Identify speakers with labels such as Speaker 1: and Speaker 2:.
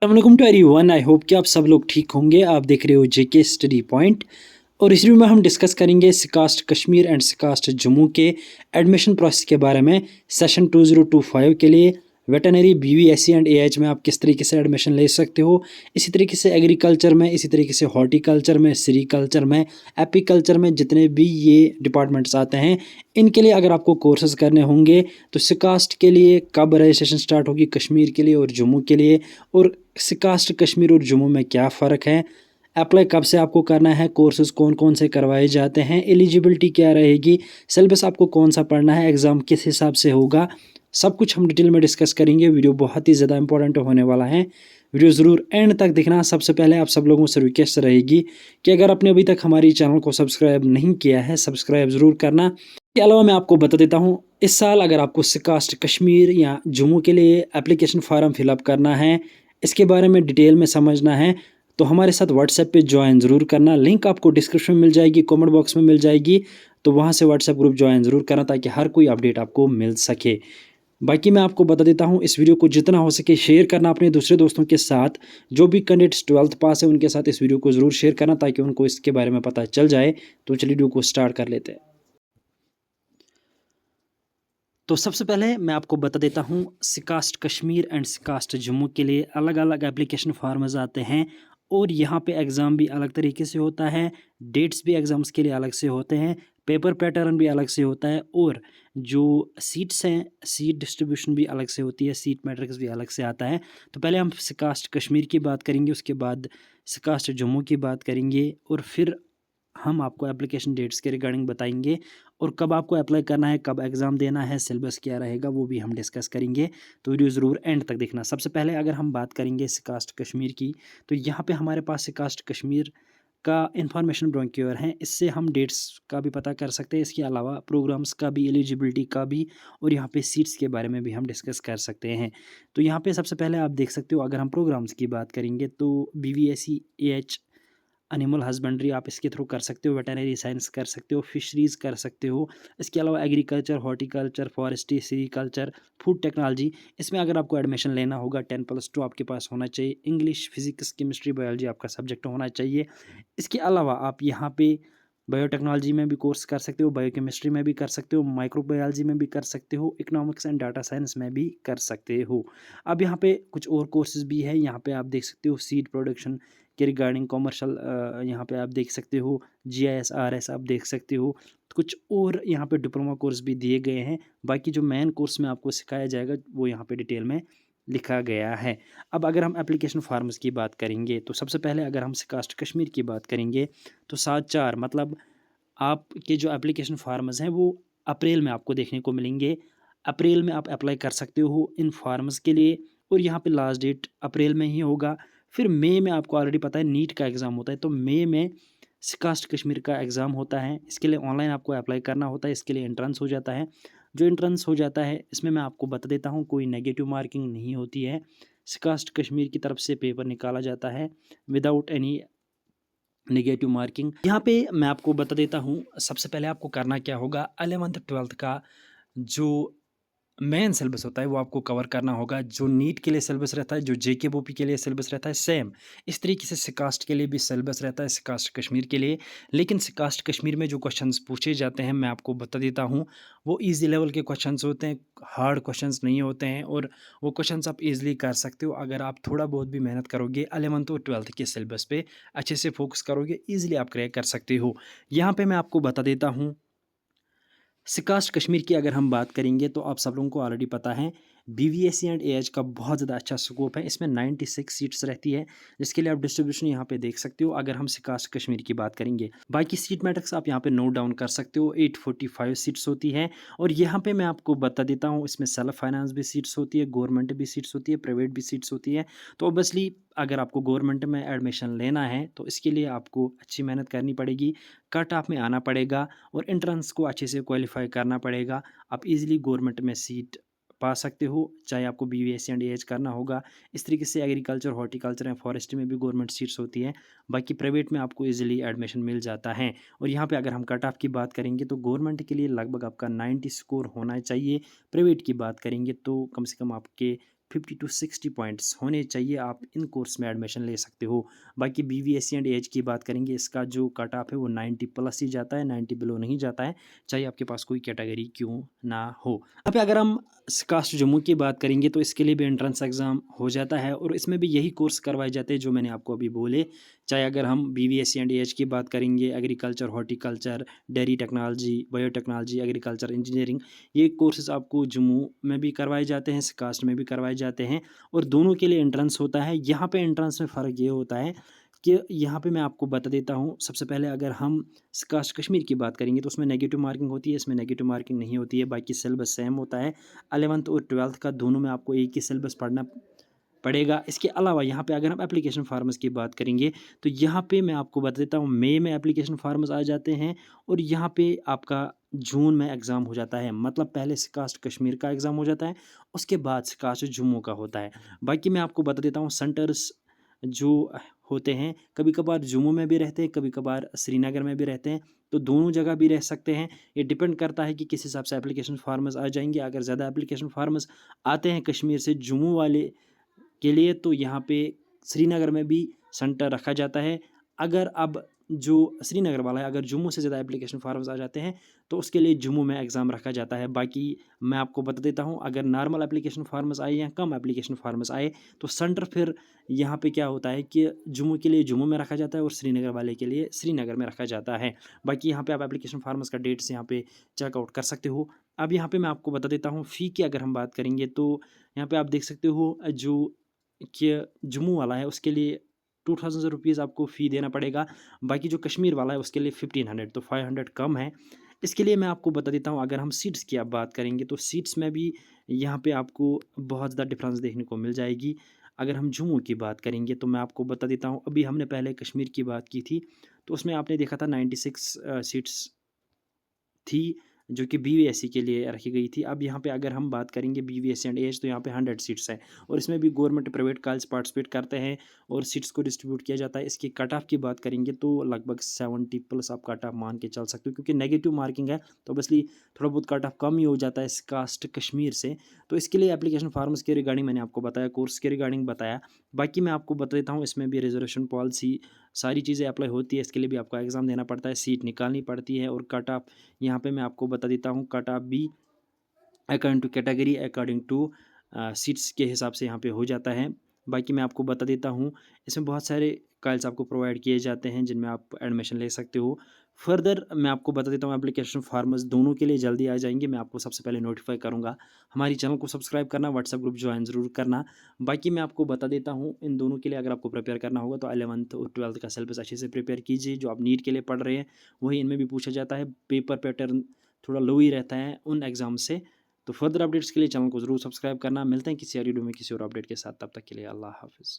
Speaker 1: अस्सलाम to everyone. I hope कि आप सब लोग ठीक होंगे। आप देख रहे हो जेके स्टडी पॉइंट और इस वीडियो में हम डिस्कस करेंगे सिकास्ट कश्मीर एंड सिकास्ट जम्मू के एडमिशन प्रोसेस के बारे में। सेशन 2025 के लिए वेटनरी बीवीएससी एंड एएच में आप किस तरीके से एडमिशन ले सकते हो। इसी तरीके से एग्रीकल्चर में, इसी तरीके से हॉर्टिकल्चर में, सेरीकल्चर में, एपीकल्चर में, जितने भी ये डिपार्टमेंट्स आते हैं इनके लिए अगर आपको कोर्सेज करने होंगे तो सिकास्ट के लिए कब रजिस्ट्रेशन स्टार्ट होगी कश्मीर के लिए और जम्मू के लिए, और सिकास्ट कश्मीर और जम्मू में क्या फ़र्क है, अप्लाई कब से आपको करना है, कोर्सेज कौन कौन से करवाए जाते हैं, एलिजिबिलिटी क्या रहेगी, सिलेबस आपको कौन सा पढ़ना है, एग्ज़ाम किस हिसाब से होगा, सब कुछ हम डिटेल में डिस्कस करेंगे। वीडियो बहुत ही ज़्यादा इंपॉर्टेंट होने वाला है। वीडियो ज़रूर एंड तक देखना। सबसे पहले आप सब लोगों से रिक्वेस्ट रहेगी कि अगर आपने अभी तक हमारी चैनल को सब्सक्राइब नहीं किया है, सब्सक्राइब ज़रूर करना। इसके अलावा मैं आपको बता देता हूँ, इस साल अगर आपको सिकास्ट कश्मीर या जम्मू के लिए एप्लीकेशन फार्म फिलअप करना है, इसके बारे में डिटेल में समझना है, तो हमारे साथ व्हाट्सएप पे ज्वाइन ज़रूर करना। लिंक आपको डिस्क्रिप्शन में मिल जाएगी, कमेंट बॉक्स में मिल जाएगी, तो वहाँ से व्हाट्सएप ग्रुप ज्वाइन ज़रूर करना ताकि हर कोई अपडेट आपको मिल सके। बाकी मैं आपको बता देता हूँ, इस वीडियो को जितना हो सके शेयर करना अपने दूसरे दोस्तों के साथ। जो भी कैंडिडेट्स 12th पास है उनके साथ इस वीडियो को ज़रूर शेयर करना ताकि उनको इसके बारे में पता चल जाए। तो चलिए वीडियो को स्टार्ट कर लेते हैं। तो सबसे पहले मैं आपको बता देता हूँ, सिकास्ट कश्मीर एंड सिकास्ट जम्मू के लिए अलग अलग एप्लीकेशन फार्म्स आते हैं और यहाँ पे एग्ज़ाम भी अलग तरीके से होता है, डेट्स भी एग्ज़ाम्स के लिए अलग से होते हैं, पेपर पैटर्न भी अलग से होता है और जो सीट्स हैं, सीट डिस्ट्रीब्यूशन भी अलग से होती है, सीट मैट्रिक्स भी अलग से आता है। तो पहले हम सिकास्ट कश्मीर की बात करेंगे, उसके बाद सिकास्ट जम्मू की बात करेंगे और फिर हम आपको एप्लीकेशन डेट्स के रिगार्डिंग बताएंगे और कब आपको अप्लाई करना है, कब एग्ज़ाम देना है, सिलेबस क्या रहेगा, वो भी हम डिस्कस करेंगे। तो वीडियो ज़रूर एंड तक देखना। सबसे पहले अगर हम बात करेंगे सिकास्ट कश्मीर की, तो यहाँ पे हमारे पास सिकास्ट कश्मीर का इंफॉर्मेशन ब्रोक्योर है। इससे हम डेट्स का भी पता कर सकते हैं, इसके अलावा प्रोग्राम्स का भी, एलिजिबिलिटी का भी और यहाँ पे सीट्स के बारे में भी हम डिस्कस कर सकते हैं। तो यहाँ पे सबसे पहले आप देख सकते हो, अगर हम प्रोग्राम्स की बात करेंगे तो बीवीएससी एएच एनिमल हस्बेंड्री आप इसके थ्रू कर सकते हो, वेटनरी साइंस कर सकते हो, फिशरीज़ कर सकते हो। इसके अलावा agriculture, horticulture, forestry, sericulture, food technology, इसमें अगर आपको एडमिशन लेना होगा 10+2 आपके पास होना चाहिए। इंग्लिश, फिजिक्स, केमिस्ट्री, बायोलॉजी आपका सब्जेक्ट होना चाहिए। इसके अलावा आप यहाँ पे बायोटेक्नोलॉजी में भी कोर्स कर सकते हो, बायोकेमिस्ट्री में भी कर सकते हो, माइक्रोबायोलॉजी में भी कर सकते हो, इकोनॉमिक्स एंड डाटा साइंस में भी कर सकते हो। अब यहाँ पे कुछ और कोर्सेज भी है, यहाँ पे आप देख सकते हो सीड प्रोडक्शन के रिगार्डिंग कॉमर्शियल, यहाँ पे आप देख सकते हो जीआईएस, आरएस आप देख सकते हो। कुछ और यहाँ पे डिप्लोमा कोर्स भी दिए गए हैं। बाकी जो मेन कोर्स में आपको सिखाया जाएगा वो यहाँ पे डिटेल में लिखा गया है। अब अगर हम एप्लीकेशन फार्म्स की बात करेंगे तो सबसे पहले अगर हम सिकास्ट कश्मीर की बात करेंगे तो 7/4 मतलब आपके जो एप्लीकेशन फार्म्स हैं वो अप्रैल में आपको देखने को मिलेंगे। अप्रैल में आप अप्लाई कर सकते हो इन फार्म्स के लिए और यहाँ पे लास्ट डेट अप्रैल में ही होगा। फिर मई में आपको ऑलरेडी पता है नीट का एग्ज़ाम होता है, तो मई में सिकास्ट कश्मीर का एग्ज़ाम होता है। इसके लिए ऑनलाइन आपको अप्लाई करना होता है, इसके लिए एंट्रेंस हो जाता है। जो एंट्रेंस हो जाता है इसमें मैं आपको बता देता हूँ, कोई नेगेटिव मार्किंग नहीं होती है। सिकास्ट कश्मीर की तरफ से पेपर निकाला जाता है विदाउट एनी नेगेटिव मार्किंग। यहाँ पे मैं आपको बता देता हूँ, सबसे पहले आपको करना क्या होगा, 11th 12th का जो मेन सिलेबस होता है वो आपको कवर करना होगा। जो नीट के लिए सिलेबस रहता है, जो जेकेबोपी के लिए सिलेबस रहता है, सेम इस तरीके से सिकास्ट के लिए भी सिलेबस रहता है, सिकास्ट कश्मीर के लिए। लेकिन सिकास्ट कश्मीर में जो क्वेश्चंस पूछे जाते हैं मैं आपको बता देता हूँ, वो इजी लेवल के क्वेश्चंस होते हैं, हार्ड क्वेश्चंस नहीं होते हैं और वो क्वेश्चंस आप इजीली कर सकते हो अगर आप थोड़ा बहुत भी मेहनत करोगे। 11th और 12th के सिलेबस पे अच्छे से फोकस करोगे, ईजिली आप क्रैक कर सकते हो। यहाँ पे मैं आपको बता देता हूँ, सिकास्ट कश्मीर की अगर हम बात करेंगे तो आप सब लोगों को ऑलरेडी पता है बीवीएससी एंड एएच का बहुत ज़्यादा अच्छा स्कोप है। इसमें 96 सीट्स रहती है, जिसके लिए आप डिस्ट्रीब्यूशन यहाँ पे देख सकते हो। अगर हम सिकास्ट कश्मीर की बात करेंगे, बाकी सीट मैट्रिक्स आप यहाँ पे नोट डाउन कर सकते हो। 845 सीट्स होती है और यहाँ पे मैं आपको बता देता हूँ, इसमें सेल्फ फाइनेंस भी सीट्स होती है, गवर्नमेंट भी सीट्स होती है, प्राइवेट भी सीट्स होती है। तो ऑब्वियसली अगर आपको गवर्नमेंट में एडमिशन लेना है तो इसके लिए आपको अच्छी मेहनत करनी पड़ेगी, कट ऑफ में आना पड़ेगा और एंट्रेंस को अच्छे से क्वालिफाई करना पड़ेगा। आप इजीली गवर्नमेंट में सीट पा सकते हो, चाहे आपको बीवीएससी एंड एएच करना होगा। इस तरीके से एग्रीकल्चर, हॉर्टिकल्चर एंड फॉरेस्ट्री में भी गवर्नमेंट सीट्स होती हैं। बाकी प्राइवेट में आपको इजीली एडमिशन मिल जाता है। और यहाँ पे अगर हम कट ऑफ की बात करेंगे तो गवर्नमेंट के लिए लगभग आपका 90 स्कोर होना चाहिए। प्राइवेट की बात करेंगे तो कम से कम आपके 50 टू 60 पॉइंट्स होने चाहिए, आप इन कोर्स में एडमिशन ले सकते हो। बाकी BVSC एंड एज की बात करेंगे, इसका जो कट ऑफ है वो 90 प्लस ही जाता है, 90 बिलो नहीं जाता है, चाहे आपके पास कोई कैटेगरी क्यों ना हो। यहाँ पे अगर हम कास्ट जम्मू की बात करेंगे तो इसके लिए भी एंट्रेंस एग्ज़ाम हो जाता है और इसमें भी यही कोर्स करवाए जाते हैं जो मैंने आपको अभी बोले। चाहे अगर हम BVSC एंड एज की बात करेंगे, agriculture, horticulture, dairy technology, biotechnology, agriculture engineering, ये कोर्सेज़ आपको जम्मू में भी करवाए जाते हैं, कास्ट में भी करवाए जाते हैं और दोनों के लिए एंट्रेंस होता है। यहाँ पे एंट्रेंस में फ़र्क ये होता है कि यहाँ पे मैं आपको बता देता हूँ। सबसे पहले अगर हम कास्ट कश्मीर की बात करेंगे तो उसमें नेगेटिव मार्किंग होती है, इसमें नेगेटिव मार्किंग नहीं होती है। बाकी सिलेबस सेम होता है, 11th और 12th का दोनों में आपको एक ही सिलेबस पढ़ना पड़ेगा। इसके अलावा यहाँ पे अगर हम एप्लीकेशन फार्म्स की बात करेंगे तो यहाँ पे मैं आपको बता देता हूँ, मई में एप्लीकेशन फार्म्स आ जाते हैं और यहाँ पे आपका जून में एग्ज़ाम हो जाता है। मतलब पहले कास्ट कश्मीर का एग्ज़ाम हो जाता है, उसके बाद कास्ट जम्मू का होता है। बाकी मैं आपको बता देता हूँ, सेंटर्स जो होते हैं कभी कभार जम्मू में भी रहते हैं, कभी कभार श्रीनगर में भी रहते हैं, तो दोनों जगह भी रह सकते हैं। ये डिपेंड करता है कि किस हिसाब से एप्लीकेशन फार्म्स आ जाएंगे। अगर ज़्यादा एप्लीकेशन फार्म्स आते हैं कश्मीर से जम्मू वाले के लिए तो यहाँ पे श्रीनगर में भी सेंटर रखा जाता है। अगर अब जो श्रीनगर वाला है, अगर जम्मू से ज़्यादा एप्लीकेशन फार्म्स आ जाते हैं तो उसके लिए जम्मू में एग्ज़ाम रखा जाता है। बाकी मैं आपको बता देता हूँ, अगर नॉर्मल एप्लीकेशन फार्म्स आए या कम एप्लीकेशन फार्म्स आए तो सेंटर फिर यहाँ पे क्या होता है कि जम्मू के लिए जम्मू में रखा जाता है और श्रीनगर वाले के लिए श्रीनगर में रखा जाता है। बाकी यहाँ पे आप एप्लीकेशन फार्म्स का डेट्स यहाँ पे चेकआउट कर सकते हो। अब यहाँ पे मैं आपको बता देता हूँ फ़ी की अगर हम बात करेंगे तो यहाँ पे आप देख सकते हो जो कि जम्मू वाला है उसके लिए 2000 रुपीज़ आपको फ़ी देना पड़ेगा। बाकी जो कश्मीर वाला है उसके लिए 1500, तो 500 कम है। इसके लिए मैं आपको बता देता हूँ, अगर हम सीट्स की आप बात करेंगे तो सीट्स में भी यहाँ पे आपको बहुत ज़्यादा डिफरेंस देखने को मिल जाएगी। अगर हम जम्मू की बात करेंगे तो मैं आपको बता देता हूँ, अभी हमने पहले कश्मीर की बात की थी तो उसमें आपने देखा था 96 सीट्स थी जो कि BVSC के लिए रखी गई थी। अब यहाँ पे अगर हम बात करेंगे BVSC एंड एज तो यहाँ पे 100 सीट्स हैं और इसमें भी गवर्नमेंट प्राइवेट कॉलेज पार्टिसिपेट करते हैं और सीट्स को डिस्ट्रीब्यूट किया जाता है। इसकी कट ऑफ की बात करेंगे तो लगभग 70 प्लस आप कट ऑफ मान के चल सकते हो, क्योंकि नेगेटिव मार्किंग है तो ऑब्वियसली थोड़ा बहुत कट ऑफ कम ही हो जाता है इस कास्ट कश्मीर से। तो इसके लिए एप्लीकेशन फार्म्स के रिगार्डिंग मैंने आपको बताया, कोर्स के रिगार्डिंग बताया। बाकी मैं आपको बता देता हूँ, इसमें भी रिजर्वेशन पॉलिसी सारी चीज़ें अप्लाई होती है। इसके लिए भी आपको एग्ज़ाम देना पड़ता है, सीट निकालनी पड़ती है और कट ऑफ यहाँ पे मैं आपको बता देता हूँ, कट ऑफ भी according to category, according to seats के हिसाब से यहाँ पे हो जाता है। बाकी मैं आपको बता देता हूँ, इसमें बहुत सारे कॉलेज आपको प्रोवाइड किए जाते हैं जिनमें आप एडमिशन ले सकते हो। फर्दर मैं आपको बता देता हूँ, एप्लीकेशन फार्मर्स दोनों के लिए जल्दी आ जाएंगे, मैं आपको सबसे पहले नोटिफाई करूँगा। हमारी चैनल को सब्सक्राइब करना, व्हाट्सएप ग्रुप ज्वाइन ज़रूर करना। बाकी मैं आपको बता देता हूँ, इन दोनों के लिए अगर आपको प्रिपेयर करना होगा तो 11th और 12th का सिलेबस अच्छे से प्रिपेयर कीजिए। जो आप नीट के लिए पढ़ रहे हैं वही इनमें भी पूछा जाता है, पेपर पैटर्न थोड़ा लो ही रहता है उन एग्ज़ाम से। तो फर्दर अपडेट्स के लिए चैनल को ज़रूर सब्सक्राइब करना। मिलते हैं किसी और वीडियो में किसी और अपडेट के साथ, तब तक के लिए अल्लाह हाफ़िज़।